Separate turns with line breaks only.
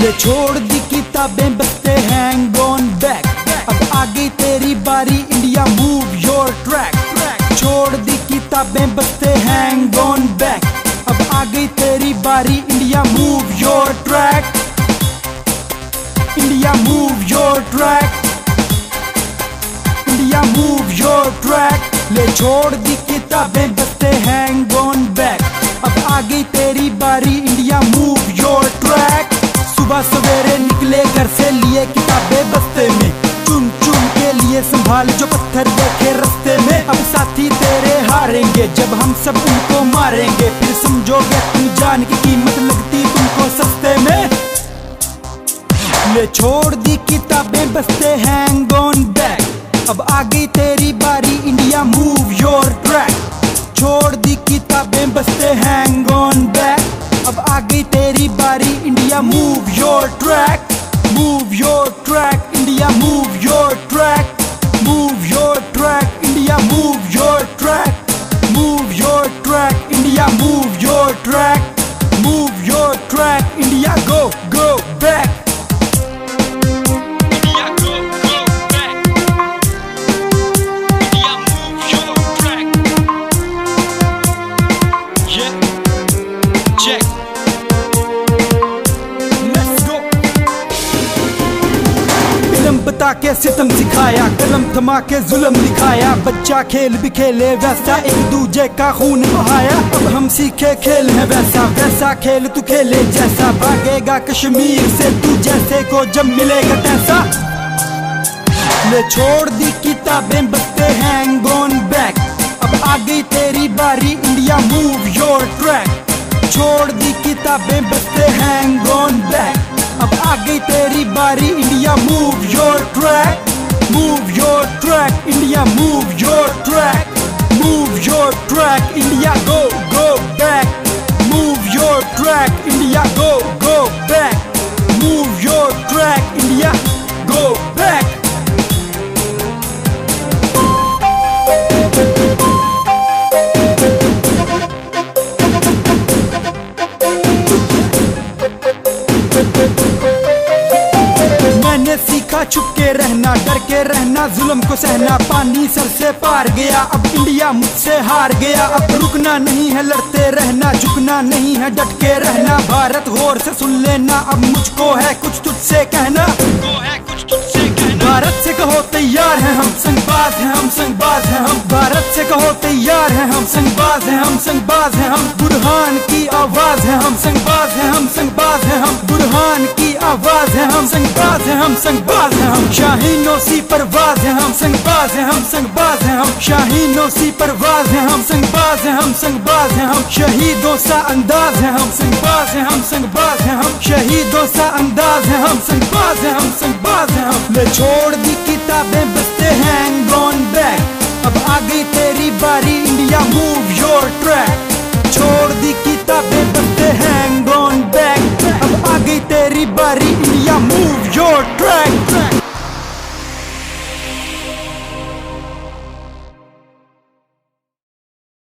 ले छोड़ दी किताबें बसते हैंग ऑन बैक, अब आ गई तेरी बारी इंडिया मूव योर ट्रैक। छोड़ दी किताबें बसते हैंग ऑन बैक, अब आ गई तेरी बारी India move your track. India move your track, India move your track. ले छोड़ दी किताबें बसते हैंग ऑन बैक, अब आ गई तेरी बारी इंडिया मूव योर ट्रैक। सुबह सवेरे निकले घर से लिए किताबें बस्ते में, चुन चुन के लिए संभाल जो पत्थर देखे रास्ते में। अब साथी तेरे हारेंगे जब हम सब उनको मारेंगे, फिर समझोगे तुम जान की कीमत लगती तुमको सस्ते में। ले छोड़ दी किताबें बसते हैंग ऑन बैक, अब आ गई तेरी बारी इंडिया मूव योर ट्रैक। छोड़ दी किताबें बसते हैंग ऑन बैक, अब आ गई तेरी बारी India move your track. Move your track India move your track, move your track India move your track, move your track India move your track, move your track India go go back. बता के सितम सिखाया, कलम थमा के जुल्म दिखाया। बच्चा खेल भी खेले वैसा, एक दूजे का खून बहाया। अब हम सीखे खेल है वैसा, वैसा खेल तू खेले जैसा। भागेगा कश्मीर से तू जैसे को जब मिलेगा तैसा। ले छोड़ दी किताबें बसते हैंग ऑन बैक, अब आ गई तेरी बारी इंडिया मूव योर ट्रैक। छोड़ दी किताबें बसते हैंग ऑन बैक, अब आ गई तेरी बारी India move your track. Move your track India move your track, move your track India go go back. Move your track India go go back, move your track India go back. सीखा छुप के रहना, डर के रहना, जुल्म को सहना। पानी सर से पार गया, अब इंडिया मुझसे हार गया। अब रुकना नहीं है, लड़ते रहना, झुकना नहीं है, डट के रहना। भारत गौर से सुन लेना, अब मुझको है कुछ तुझसे कहना। भारत से कहो तैयार हैं हम, संगबाज हैं हम, संगबाज हैं हम। भारत से कहो तैयार हैं हम, संगबाज हैं हम, संगबाज हैं हम। बुरहान की आवाज है हम, संगबाज हैं हम, संगबाज हैं हम। बुरहान की आवाज है हम, संगबाज हैं हम, संगबाज हैं हम। शाहीनों सी परवाज है हम, संगबाज हैं हम, संगबाज हैं हम। शाहीनों सी परवाज है हम, संगबाज हैं हम, संगबाज हैं हम। शहीदों सा अंदाज है हम, संगबाज हैं हम, संगबाज हैं हम। शहीदों सा अंदाज है हम, संगबाज हैं हम, संगबाज हैं हम। ले छोड़ दी किताबें बसते हैंग